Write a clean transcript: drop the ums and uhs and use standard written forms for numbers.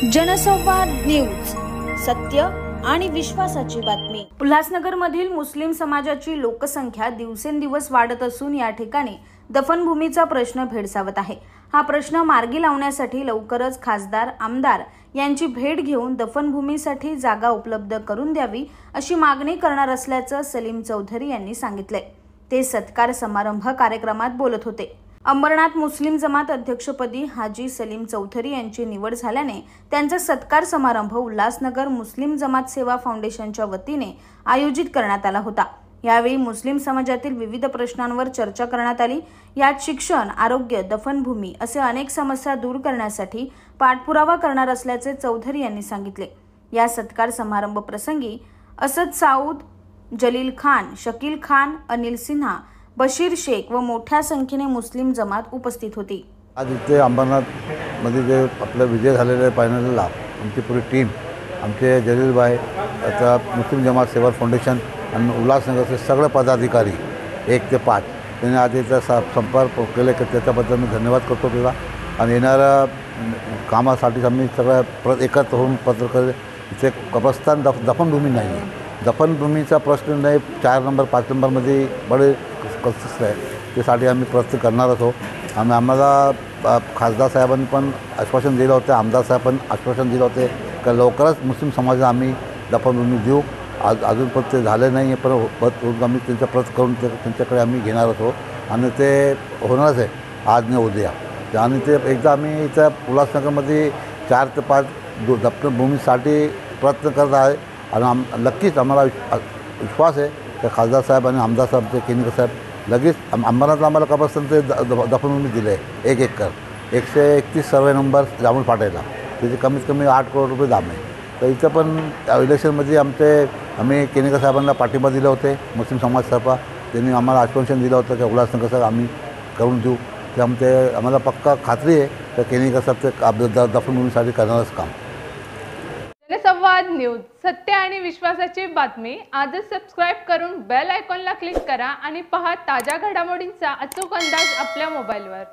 जनसंवाद न्यूज, सत्य आणि विश्वासाची बातमी। उल्हासनगर मधील मुस्लिम समाजाची लोकसंख्या दिवसेंदिवस वाढत असून या ठिकाणी दफनभूमीचा प्रश्न भेडसावत आहे। हा प्रश्न मार्गी लावण्यासाठी लवकरच खासदार आमदार यांची भेट घेऊन दफनभूमीसाठी जागा उपलब्ध करून द्यावी अशी मागणी करणार असल्याचं सलीम चौधरी यांनी सांगितले। ते सत्कार समारंभ कार्यक्रमात बोलत होते। अंबरनाथ मुस्लिम जमात अध्यक्षपदी हाजी सलीम चौधरी यांची निवड झाल्याने त्यांचा सत्कार समारंभ उल्हासनगर मुस्लिम जमात सेवा फाउंडेशनच्या वतीने आयोजित करण्यात आला होता। यावेळी मुस्लिम समाजातील विविध प्रश्नांवर चर्चा करण्यात आली। यात शिक्षण, आरोग्य, दफनभूमी असे अनेक समस्या दूर करण्यासाठी पाठपुरावा करणार असल्याचे चौधरी यांनी सांगितले। या सत्कार समारंभ प्रसंगी असद साऊद, जलील खान, शकील खान, अनिल सिन्हा, बशीर शेख व मोठ्या संख्येने मुस्लिम जमात उपस्थित होती। आज इथे अंबरनाथ मध्ये जे आपला विजय झालेला पॅनलला आमची पूरी टीम, आमचे जलील भाई, आता मुस्लिम जमात सेवा फाउंडेशन आणि उल्हासनगरचे सगळे पदाधिकारी 1 ते 5 त्यांनी आज इथं संपर्क केले की त्याच्याबद्दल मी धन्यवाद करतो तुला। आणि येणाऱ्या कामासाठी आम्ही सगळं एकत्र होऊन पत्रकार इथे कब्रस्तान दफनभूमी नाही आहे, दफनभूमीचा प्रश्न नाही 4 नंबर 5 नंबरमध्ये बडे कल्सिस आहे, त्यासाठी आम्ही प्रयत्न करणार आहोत। आम्हाला खासदार साहेबांनी पण आश्वासन दिलं होतं, आमदार साहेब पण आश्वासन दिलं होते की लवकरच मुस्लिम समाजाला आम्ही दफनभूमी देऊ। अजून पण ते झाले नाही आहे, पण आम्ही त्यांचा प्रयत्न करून त्यांच्याकडे आम्ही घेणार आहोत आणि ते होणारच आहे आज नाही उद्या। आणि ते एकदा आम्ही इथं उल्हासनगरमध्ये 4 ते 5 दफनभूमीसाठी प्रयत्न करत आहे आणि नक्कीच आम्हाला विश्वास आहे की खासदार साहेब आणि आमदार साहेब केनिकर साहेब लगेच अंबरनाथला आम्हाला कब्रस्तान ते दफनभूमी दिले आहे 1 एकर 131 सर्वे नंबर जांभूळ फाटायला, त्याचे कमीत कमी 8 करोड रुपये दाम आहे। तर इथं पण इलेक्शनमध्ये आम्ही केनिकर साहेबांना पाठिंबा दिले होते मुस्लिम समाजसभा, त्यांनी आम्हाला आश्वासन दिलं होतं की उल्हासनगर साहेब आम्ही करून देऊ। त्यामुळे आम्हाला पक्का खात्री आहे की केनिकर साहेब ते दफनभूमीसाठी करणारच काम। जनसंवाद न्यूज, सत्य आणि विश्वासाची बातमी। आजच सबस्क्राइब करून बेल आयकॉनला क्लिक करा आणि पहा ताज्या घडामोडींचा अचूक अंदाज आपल्या मोबाईलवर।